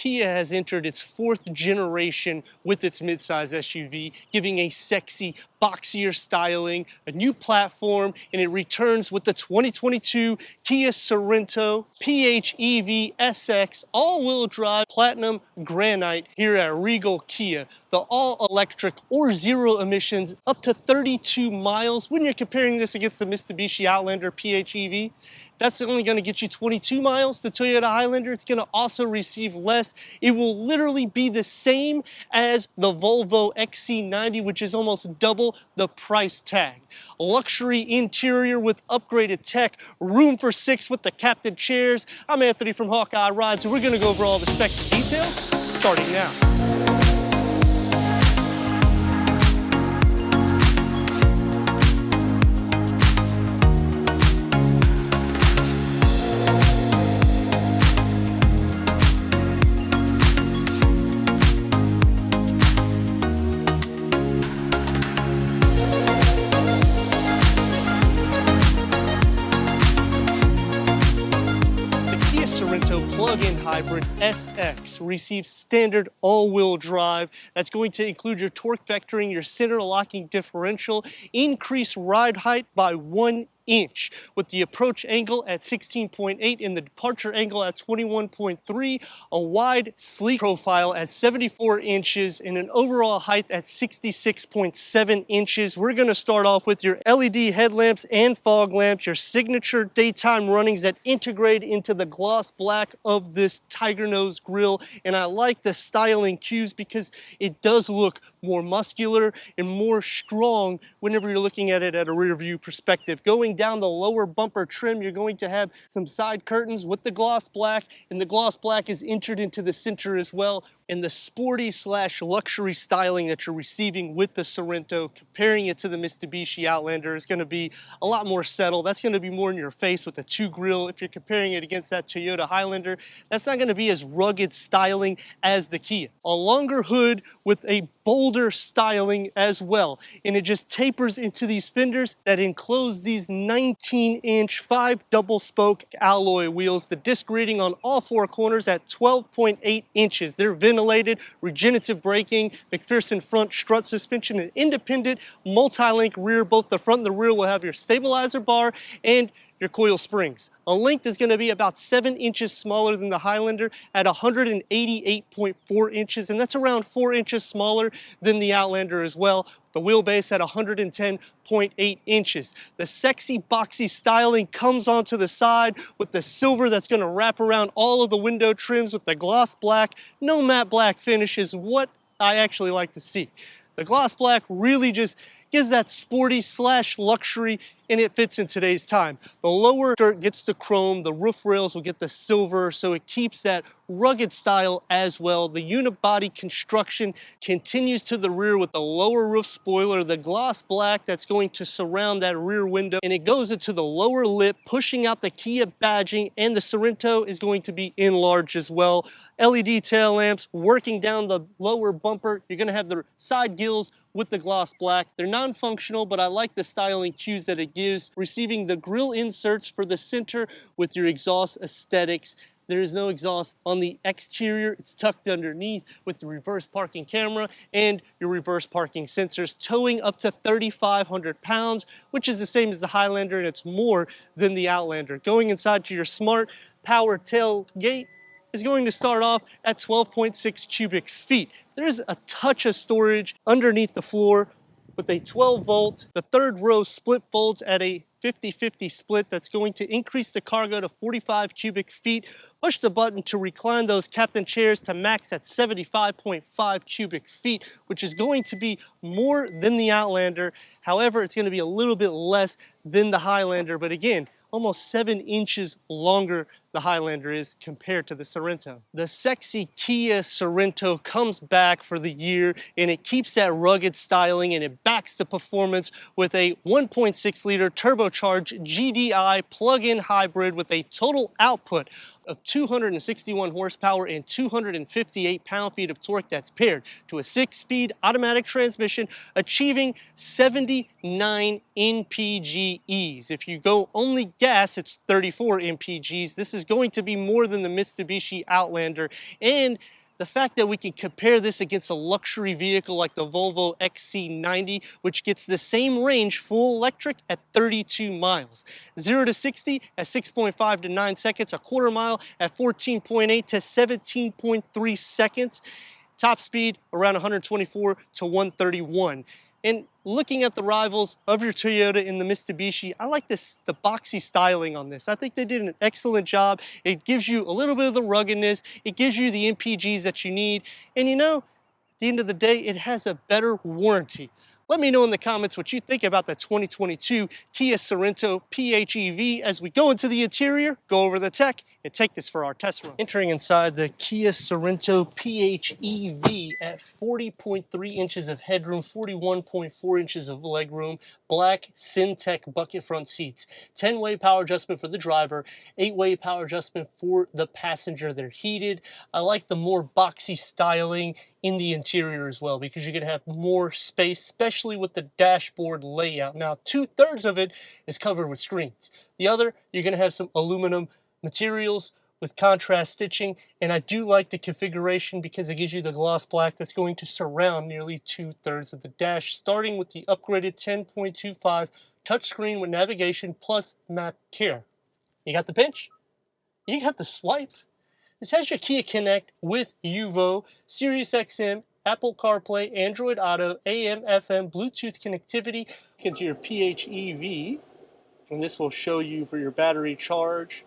Kia has entered its 4th generation with its midsize SUV, giving a sexy, boxier styling, a new platform, and it returns with the 2022 Kia Sorento PHEV SX all-wheel drive Platinum Granite here at Regal Kia. The all-electric or zero emissions up to 32 miles. When you're comparing this against the Mitsubishi Outlander PHEV, that's only going to get you 22 miles. The Toyota Highlander, it's going to also receive less. It will literally be the same as the Volvo XC90, which is almost double the price tag. Luxury interior with upgraded tech, room for 6 with the captain chairs. I'm Anthony from Hawkeye Rides, and we're going to go over all the specs and details starting now. Sorento Plug-in Hybrid SX receives standard all-wheel drive. That's going to include your torque vectoring, your center locking differential, increase ride height by 1 inch with the approach angle at 16.8 and the departure angle at 21.3, a wide sleek profile at 74 inches and an overall height at 66.7 inches. We're going to start off with your LED headlamps and fog lamps, your signature daytime runnings that integrate into the gloss black of this tiger nose grille, and I like the styling cues because it does look more muscular and more strong whenever you're looking at it at a rear view perspective. Going down the lower bumper trim, you're going to have some side curtains with the gloss black, and the gloss black is entered into the center as well. And the sporty / luxury styling that you're receiving with the Sorento, comparing it to the Mitsubishi Outlander, is going to be a lot more settled. That's going to be more in your face with the 2 grille. If you're comparing it against that Toyota Highlander, that's not going to be as rugged styling as the Kia. A longer hood with a bolder styling as well, and it just tapers into these fenders that enclose these 19-inch 5 double spoke alloy wheels. The disc rating on all 4 corners at 12.8 inches. They're ventilated, regenerative braking, McPherson front strut suspension, and independent multi-link rear. Both the front and the rear will have your stabilizer bar and your coil springs. A length is going to be about 7 inches smaller than the Highlander at 188.4 inches, and that's around 4 inches smaller than the Outlander as well. The wheelbase at 110.8 inches. The sexy boxy styling comes onto the side with the silver that's going to wrap around all of the window trims with the gloss black. No matte black finish is what I actually like to see. The gloss black really just gives that sporty / luxury, and it fits in today's time. The lower skirt gets the chrome, the roof rails will get the silver, so it keeps that rugged style as well. The unibody construction continues to the rear with the lower roof spoiler, the gloss black that's going to surround that rear window, and it goes into the lower lip, pushing out the Kia badging, and the Sorento is going to be enlarged as well. LED tail lamps working down the lower bumper. You're going to have the side gills with the gloss black. They're non-functional, but I like the styling cues that it gives. Receiving the grille inserts for the center with your exhaust aesthetics. There is no exhaust on the exterior. It's tucked underneath with the reverse parking camera and your reverse parking sensors, towing up to 3,500 pounds, which is the same as the Highlander, and it's more than the Outlander. Going inside to your smart power tailgate is going to start off at 12.6 cubic feet. There's a touch of storage underneath the floor with a 12 volt. The 3rd row split folds at a 50-50 split that's going to increase the cargo to 45 cubic feet. Push the button to recline those captain chairs to max at 75.5 cubic feet, which is going to be more than the Outlander. However, it's going to be a little bit less than the Highlander, but again, almost 7 inches longer the Highlander is compared to the Sorento. The sexy Kia Sorento comes back for the year, and it keeps that rugged styling, and it backs the performance with a 1.6 liter turbocharged GDI plug-in hybrid with a total output of 261 horsepower and 258 pound-feet of torque that's paired to a 6-speed automatic transmission, achieving 79 mpges. If you go only gas, it's 34 mpgs. This is going to be more than the Mitsubishi Outlander, and the fact that we can compare this against a luxury vehicle like the Volvo XC90, which gets the same range full electric at 32 miles. 0 to 60 at 6.5 to 9 seconds, a quarter mile at 14.8 to 17.3 seconds. Top speed around 124 to 131. And looking at the rivals of your Toyota in the Mitsubishi, I like the boxy styling on this. I think they did an excellent job. It gives you a little bit of the ruggedness. It gives you the MPGs that you need. And you know, at the end of the day, it has a better warranty. Let me know in the comments what you think about the 2022 Kia Sorento PHEV as we go into the interior, go over the tech, and take this for our test run. Entering inside the Kia Sorento PHEV at 40.3 inches of headroom, 41.4 inches of legroom, black Syntec bucket front seats, 10-way power adjustment for the driver, 8-way power adjustment for the passenger. They're heated. I like the more boxy styling in the interior as well, because you're going to have more space, especially with the dashboard layout. Now, 2/3 of it is covered with screens. The other, you're going to have some aluminum materials with contrast stitching, and I do like the configuration because it gives you the gloss black that's going to surround nearly 2/3 of the dash, starting with the upgraded 10.25 touchscreen with navigation plus map care. You got the pinch, you got the swipe. This has your Kia Connect with UVO, Sirius XM, Apple CarPlay, Android Auto, AM, FM, Bluetooth connectivity. Into your PHEV, and this will show you for your battery charge.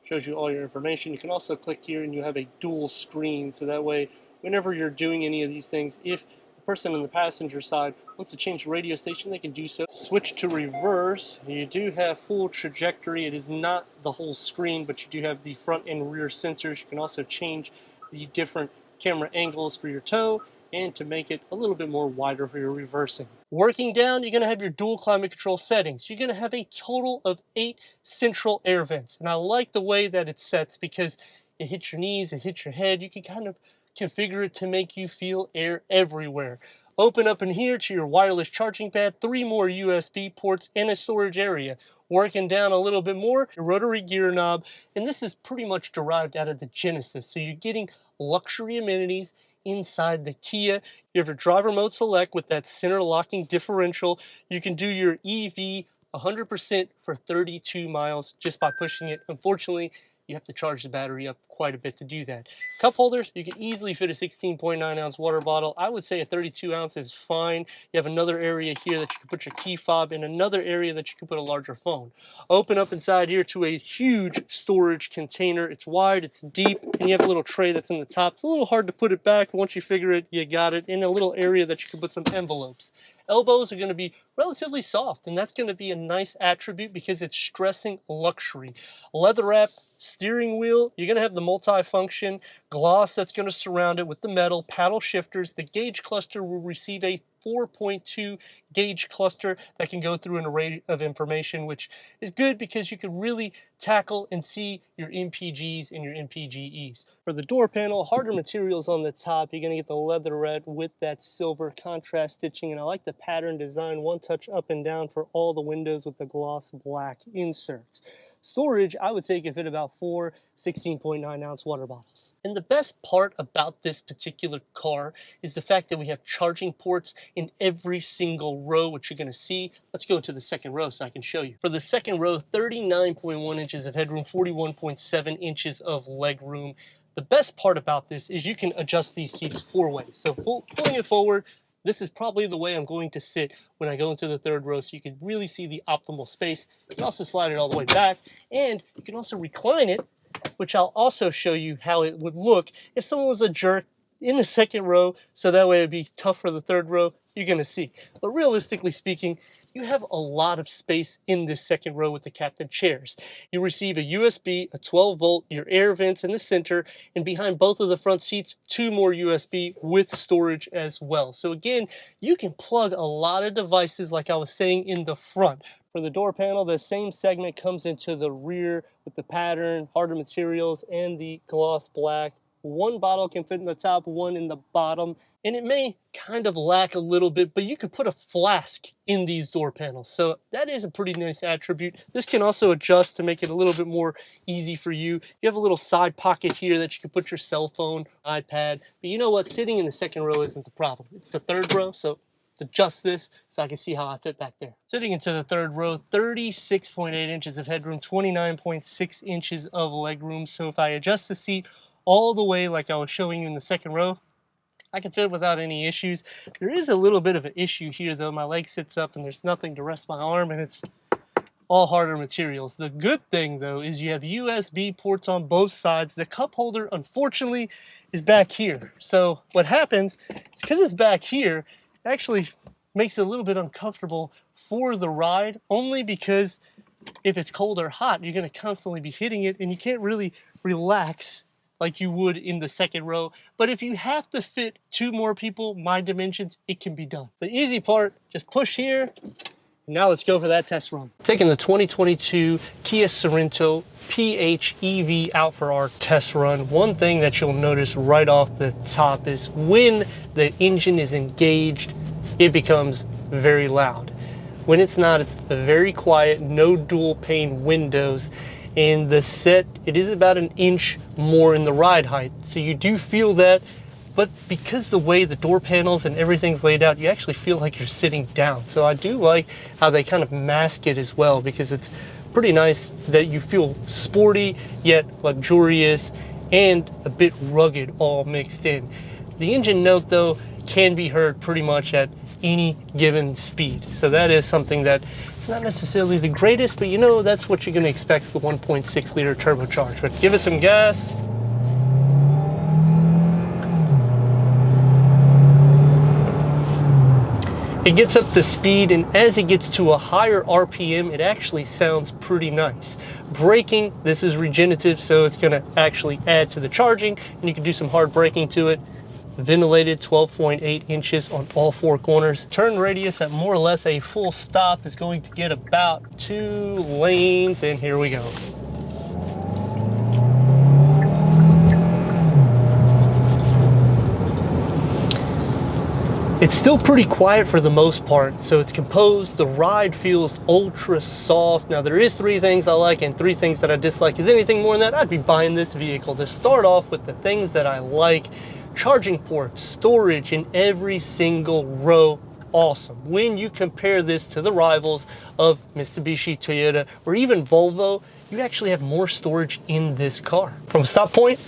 Shows you all your information. You can also click here and you have a dual screen, so that way whenever you're doing any of these things, if the person on the passenger side wants to change the radio station, they can do so. Switch to reverse. You do have full trajectory. It is not the whole screen, but you do have the front and rear sensors. You can also change the different camera angles for your tow and to make it a little bit more wider for your reversing. Working down, you're going to have your dual climate control settings. You're going to have a total of 8 central air vents. And I like the way that it sets because it hits your knees, it hits your head. You can kind of configure it to make you feel air everywhere. Open up in here to your wireless charging pad, 3 more USB ports, and a storage area. Working down a little bit more, your rotary gear knob, and this is pretty much derived out of the Genesis. So you're getting luxury amenities inside the Kia. You have your driver mode select with that center locking differential. You can do your EV 100% for 32 miles just by pushing it. Unfortunately, you have to charge the battery up quite a bit to do that. Cup holders, you can easily fit a 16.9 ounce water bottle. I would say a 32 ounce is fine. You have another area here that you can put your key fob and another area that you can put a larger phone. Open up inside here to a huge storage container. It's wide, it's deep, and you have a little tray that's in the top. It's a little hard to put it back. Once you figure it, you got it. In a little area that you can put some envelopes. Elbows are going to be relatively soft, and that's going to be a nice attribute because it's stressing luxury. Leather wrap steering wheel, you're going to have the multi-function gloss that's going to surround it with the metal, paddle shifters. The gauge cluster will receive a 4.2 gauge cluster that can go through an array of information, which is good because you can really tackle and see your MPGs and your MPGEs. For the door panel, harder materials on the top. You're going to get the leather red with that silver contrast stitching, and I like the pattern design, one touch up and down for all the windows with the gloss black inserts. Storage, I would say, can fit about 4 16.9 ounce water bottles. And the best part about this particular car is the fact that we have charging ports in every single row, which you're going to see. Let's go to the second row so I can show you. For the second row, 39.1 inches of headroom, 41.7 inches of leg room. The best part about this is you can adjust these seats 4 ways. So pulling it forward, this is probably the way I'm going to sit when I go into the third row, so you can really see the optimal space. You can also slide it all the way back, and you can also recline it, which I'll also show you how it would look if someone was a jerk in the second row, so that way it'd be tough for the third row. You're going to see. But realistically speaking, you have a lot of space in this second row with the captain chairs. You receive a USB, a 12-volt, your air vents in the center, and behind both of the front seats, 2 more USB with storage as well. So again, you can plug a lot of devices like I was saying in the front. For the door panel, the same segment comes into the rear with the pattern, harder materials, and the gloss black. One bottle can fit in the top, one in the bottom, and it may kind of lack a little bit, but you could put a flask in these door panels. So that is a pretty nice attribute. This can also adjust to make it a little bit more easy for you. You have a little side pocket here that you can put your cell phone, iPad, but you know what? Sitting in the second row isn't the problem. It's the third row, so let's adjust this so I can see how I fit back there. Sitting into the third row, 36.8 inches of headroom, 29.6 inches of legroom. So if I adjust the seat all the way like I was showing you in the second row, I can fit without any issues. There is a little bit of an issue here though. My leg sits up and there's nothing to rest my arm, and it's all harder materials. The good thing though is you have USB ports on both sides. The cup holder, unfortunately, is back here. So what happens, because it's back here, it actually makes it a little bit uncomfortable for the ride, only because if it's cold or hot, you're going to constantly be hitting it and you can't really relax like you would in the second row. But if you have to fit 2 more people, my dimensions, it can be done. The easy part, just push here. Now let's go for that test run. Taking the 2022 Kia Sorento PHEV out for our test run. One thing that you'll notice right off the top is when the engine is engaged, it becomes very loud. When it's not, it's very quiet, no dual pane windows. And the set, it is about 1 inch more in the ride height. So you do feel that, but because the way the door panels and everything's laid out, you actually feel like you're sitting down. So I do like how they kind of mask it as well, because it's pretty nice that you feel sporty, yet luxurious, and a bit rugged all mixed in. The engine note though can be heard pretty much at any given speed. So that is something that it's not necessarily the greatest, but you know, that's what you're going to expect with the 1.6 liter turbocharged. But give it some gas. It gets up to speed, and as it gets to a higher RPM, it actually sounds pretty nice. Braking, this is regenerative, so it's going to actually add to the charging, and you can do some hard braking to it. Ventilated 12.8 inches on all 4 corners. Turn radius at more or less a full stop is going to get about 2 lanes, and here we go. It's still pretty quiet for the most part, so it's composed. The ride feels ultra soft. Now there is 3 things I like and 3 things that I dislike. Is anything more than that, I'd be buying this vehicle. To start off with the things that I like: charging ports, storage in every single row, awesome. When you compare this to the rivals of Mitsubishi, Toyota, or even Volvo, you actually have more storage in this car. From a stop point,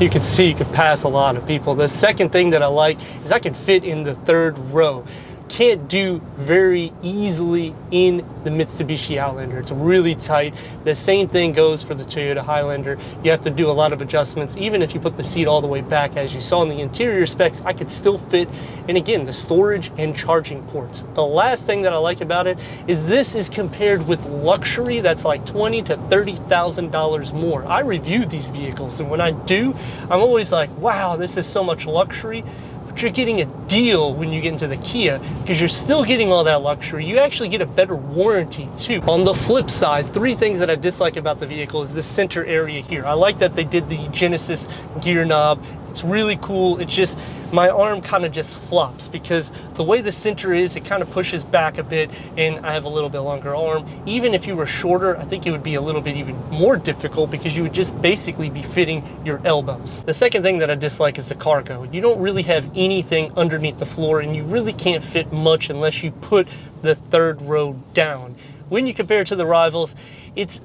you can see you can pass a lot of people. The second thing that I like is I can fit in the 3rd row. Can't do very easily in the Mitsubishi Outlander. It's really tight. The same thing goes for the Toyota Highlander. You have to do a lot of adjustments. Even if you put the seat all the way back, as you saw in the interior specs, I could still fit. And again, the storage and charging ports. The last thing that I like about it is this is compared with luxury that's like $20,000 to $30,000 more. I reviewed these vehicles, and when I do, I'm always like, wow, this is so much luxury. But you're getting a deal when you get into the Kia, because you're still getting all that luxury. You actually get a better warranty too. On the flip side, 3 things that I dislike about the vehicle is the center area here. I like that they did the Genesis gear knob. It's really cool. It's just, my arm kind of just flops because the way the center is, it kind of pushes back a bit, and I have a little bit longer arm. Even if you were shorter, I think it would be a little bit even more difficult because you would just basically be fitting your elbows. The second thing that I dislike is the cargo. You don't really have anything underneath the floor, and you really can't fit much unless you put the 3rd row down. When you compare it to the rivals, it's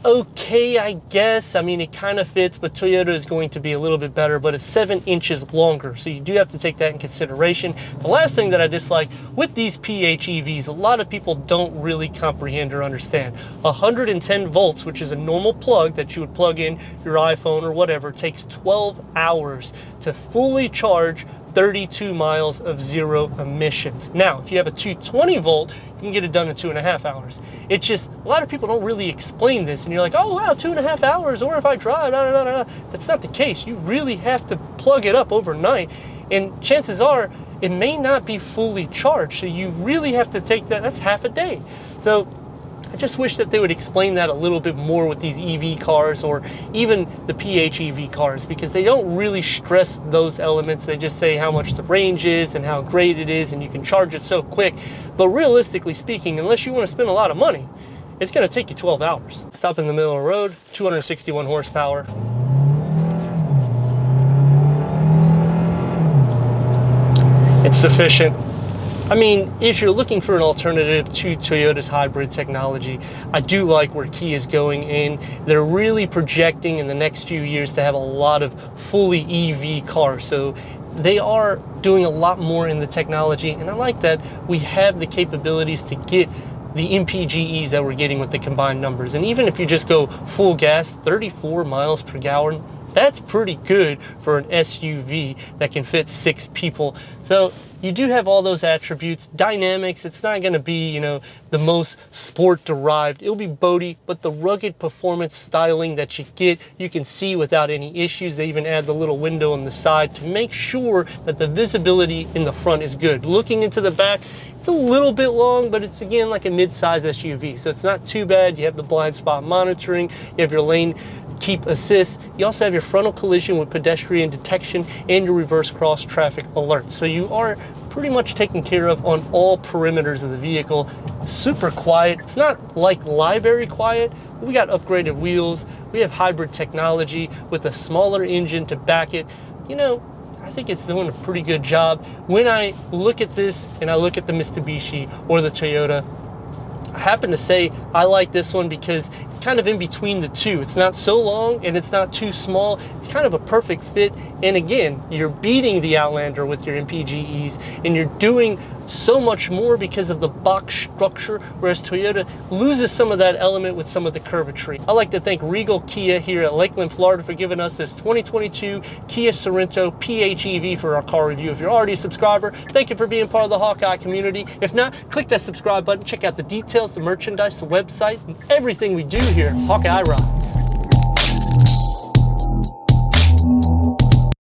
okay, I guess. I mean, it kind of fits, but Toyota is going to be a little bit better, but it's 7 inches longer, so you do have to take that in consideration. The last thing that I dislike with these PHEVs, a lot of people don't really comprehend or understand. 110 volts, which is a normal plug that you would plug in your iPhone or whatever, takes 12 hours to fully charge 32 miles of 0 emissions. Now, if you have a 220 volt, you can get it done in 2.5 hours. It's just, a lot of people don't really explain this, and you're like, oh wow, 2.5 hours, or if I drive, That's not the case. You really have to plug it up overnight, and chances are, it may not be fully charged, so you really have to take that's half a day. So I just wish that they would explain that a little bit more with these EV cars, or even the PHEV cars, because they don't really stress those elements. They just say how much the range is and how great it is, and you can charge it so quick. But realistically speaking, unless you want to spend a lot of money, it's going to take you 12 hours. Stop in the middle of the road, 261 horsepower. It's sufficient. I mean, if you're looking for an alternative to Toyota's hybrid technology, I do like where Kia is going in. They're really projecting in the next few years to have a lot of fully EV cars. So they are doing a lot more in the technology, and I like that we have the capabilities to get the MPGEs that we're getting with the combined numbers. And even if you just go full gas, 34 miles per gallon, that's pretty good for an SUV that can fit 6 people. So you do have all those attributes. Dynamics, it's not going to be, you know, the most sport derived. It'll be boaty, but the rugged performance styling that you get, you can see without any issues. They even add the little window on the side to make sure that the visibility in the front is good. Looking into the back, it's a little bit long, but it's again like a mid-size SUV, so it's not too bad. You have the blind spot monitoring, you have your lane keep assist, you also have your frontal collision with pedestrian detection and your reverse cross traffic alert. So you are pretty much taken care of on all perimeters of the vehicle. Super quiet. It's not like library quiet. We got upgraded wheels. We have hybrid technology with a smaller engine to back it. You know, I think it's doing a pretty good job. When I look at this and I look at the Mitsubishi or the Toyota, I happen to say I like this one because it's kind of in between the two. It's not so long and it's not too small. It's kind of a perfect fit. And again, you're beating the Outlander with your MPGEs, and you're doing so much more because of the box structure, whereas Toyota loses some of that element with some of the curvatry. I'd like to thank Regal Kia here at Lakeland, Florida for giving us this 2022 Kia Sorento PHEV for our car review. If you're already a subscriber, thank you for being part of the Hawkeye community. If not, click that subscribe button, check out the details, the merchandise, the website, and everything we do here at Hawkeye Ride.